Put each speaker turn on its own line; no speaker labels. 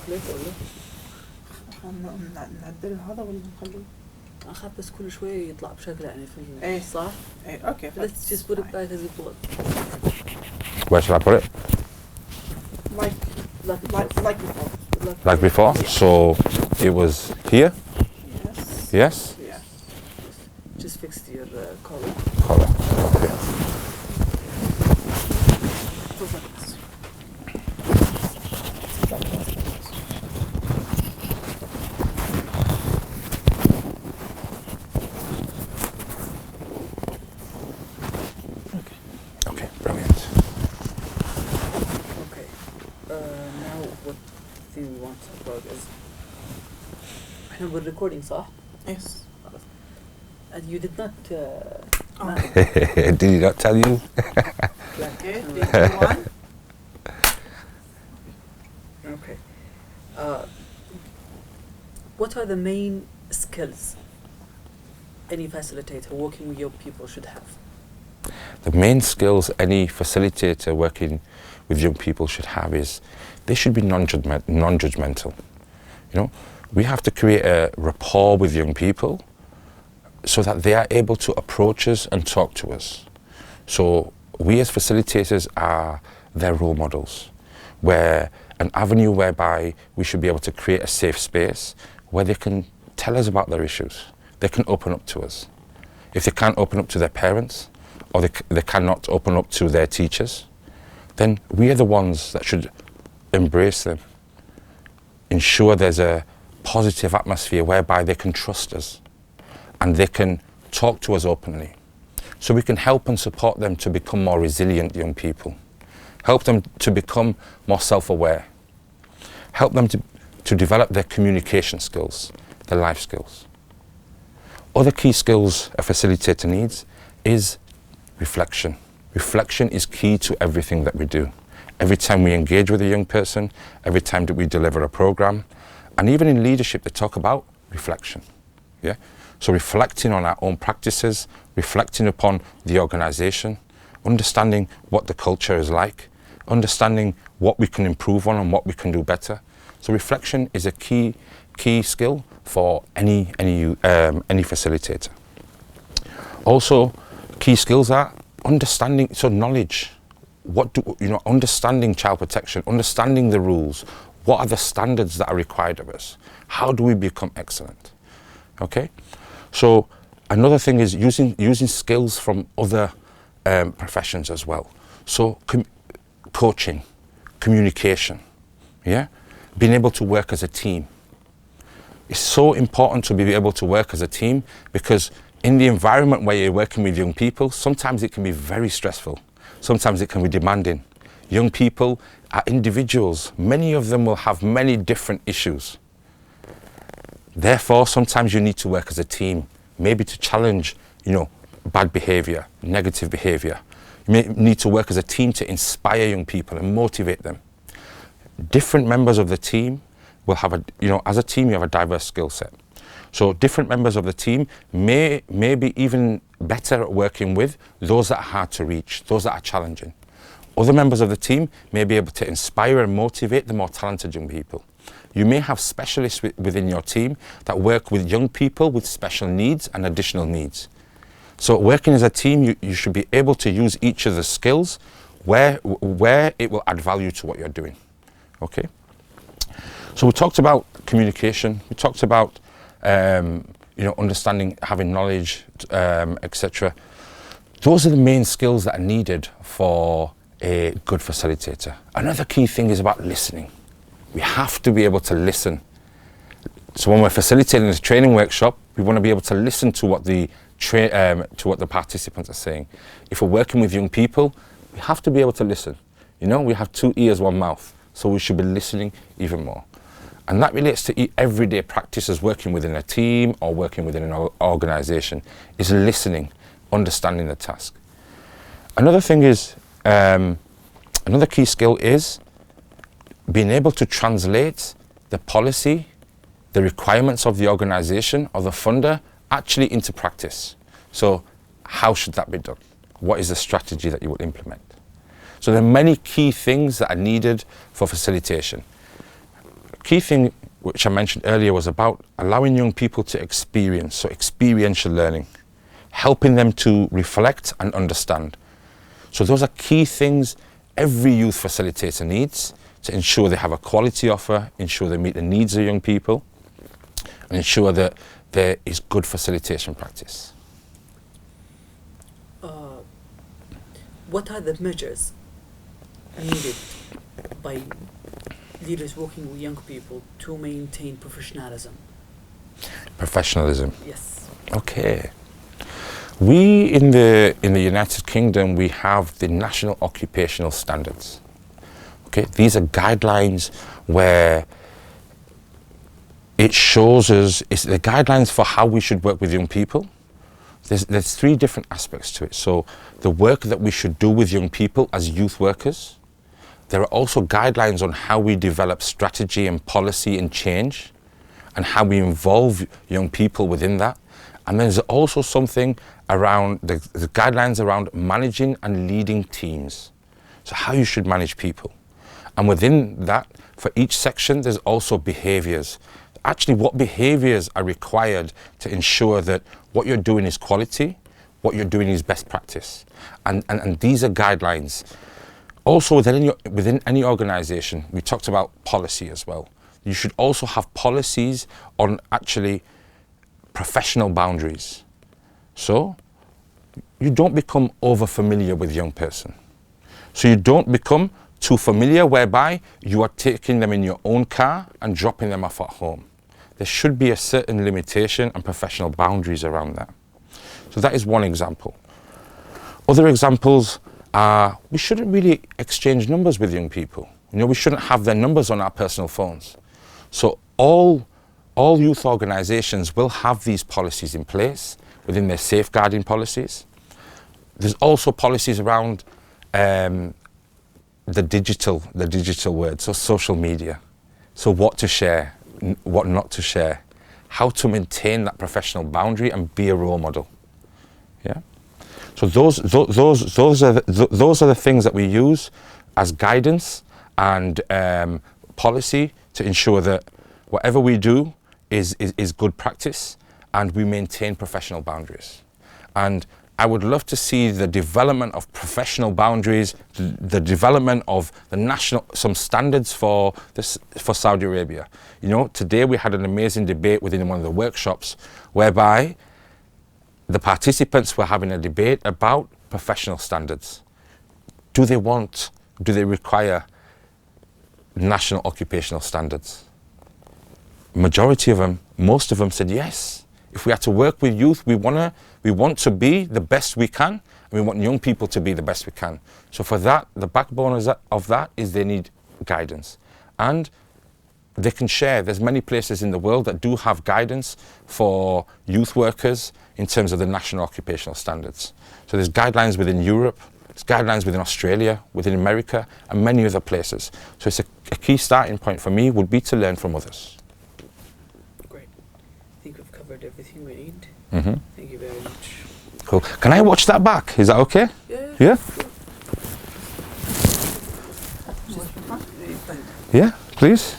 خليته ولا؟
نعدل هذا ولا نخليه؟
أخاف بس كل شوي يطلع بشكل يعني في
إيه
صح؟
إيه أوكي.
Let's just put it back as it was.
Where should I put it?
Like before.
Like before?
Yeah.
So it was here?
Yes.
Yes?
Yeah.
Just fix your collar.
Color. Okay. Okay, brilliant.
Okay. Now what thing we want to talk is احنا بالrecording صح؟
Yes.
And you did not
Did he not tell you?
Okay. 3, 2, 1.
Okay. What are the main skills any facilitator working with young people should have?
The main skills any facilitator working with young people should have is they should be non-judgmental. You know, we have to create a rapport with young people so that they are able to approach us and talk to us. So we as facilitators are their role models, where an avenue whereby we should be able to create a safe space where they can tell us about their issues. They can open up to us. If they can't open up to their parents, or they cannot open up to their teachers, then we are the ones that should embrace them, ensure there's a positive atmosphere whereby they can trust us and they can talk to us openly. So we can help and support them to become more resilient young people, help them to become more self-aware, help them to develop their communication skills, their life skills. Other key skills a facilitator needs is reflection. Reflection is key to everything that we do. Every time we engage with a young person, every time that we deliver a program, and even in leadership they talk about reflection. Yeah? So reflecting on our own practices, reflecting upon the organisation, understanding what the culture is like, understanding what we can improve on and what we can do better. So reflection is a key skill for any facilitator. Also, key skills are understanding, so knowledge. Understanding child protection, understanding the rules. What are the standards that are required of us? How do we become excellent? Okay? So another thing is using skills from other professions as well. So coaching, communication, yeah? Being able to work as a team. It's so important to be able to work as a team because in the environment where you're working with young people, sometimes it can be very stressful. Sometimes it can be demanding. Young people are individuals. Many of them will have many different issues. Therefore, sometimes you need to work as a team, maybe to challenge, bad behavior, negative behavior. You may need to work as a team to inspire young people and motivate them. Different members of the team will have as a team, you have a diverse skill set. So different members of the team may be even better at working with those that are hard to reach, those that are challenging. Other members of the team may be able to inspire and motivate the more talented young people. You may have specialists within your team that work with young people with special needs and additional needs. So working as a team, you should be able to use each of the skills where it will add value to what you're doing. Okay? So we talked about communication, we talked about understanding, having knowledge, etc. Those are the main skills that are needed for a good facilitator. Another key thing is about listening. We have to be able to listen. So when we're facilitating this training workshop, we want to be able to listen to what the participants are saying. If we're working with young people, we have to be able to listen. We have 2 ears, 1 mouth, so we should be listening even more. And that relates to everyday practices working within a team or working within an organisation, is listening, understanding the task. Another thing is, another key skill is being able to translate the policy, the requirements of the organisation or the funder actually into practice. So how should that be done? What is the strategy that you will implement? So there are many key things that are needed for facilitation. key thing which I mentioned earlier was about allowing young people to experience, so experiential learning, helping them to reflect and understand. So those are key things every youth facilitator needs to ensure they have a quality offer, ensure they meet the needs of young people, and ensure that there is good facilitation practice.
What are the measures needed by leaders working with young people to maintain professionalism?
Professionalism.
Yes.
Okay. We in the United Kingdom, we have the National Occupational Standards. Okay, these are guidelines where it shows us, it's the guidelines for how we should work with young people. There's three different aspects to it. So the work that we should do with young people as youth workers. There are also guidelines on how we develop strategy and policy and change, and how we involve young people within that. And there's also something around the guidelines around managing and leading teams. So how you should manage people. And within that, for each section, there's also behaviors. Actually, what behaviors are required to ensure that what you're doing is quality, what you're doing is best practice. And these are guidelines. Also, within any organization, we talked about policy as well. You should also have policies on actually professional boundaries. So you don't become over familiar with young person. So you don't become too familiar whereby you are taking them in your own car and dropping them off at home. There should be a certain limitation and professional boundaries around that. So that is one example. Other examples are we shouldn't really exchange numbers with young people. You know, we shouldn't have their numbers on our personal phones. So all youth organizations will have these policies in place within their safeguarding policies. There's also policies around the digital world, so social media. So what to share, what not to share, how to maintain that professional boundary and be a role model. Yeah. So those are the things that we use as guidance and policy to ensure that whatever we do is good practice and we maintain professional boundaries. And I would love to see the development of professional boundaries, the development of some standards for Saudi Arabia. You know, today we had an amazing debate within one of the workshops whereby the participants were having a debate about professional standards. Do they require national occupational standards? Majority of them, most of them said yes. If we had to work with youth, we want to be the best we can, and we want young people to be the best we can. So for that, the backbone of that is they need guidance. And they can share. There's many places in the world that do have guidance for youth workers in terms of the national occupational standards. So there's guidelines within Europe, there's guidelines within Australia, within America, and many other places. So it's a key starting point for me would be to learn from others.
Great. I think we've covered everything we need.
Mm-hmm.
Thank you very much.
Cool. Can I watch that back? Is that okay?
Yeah.
Yeah? Yeah, please.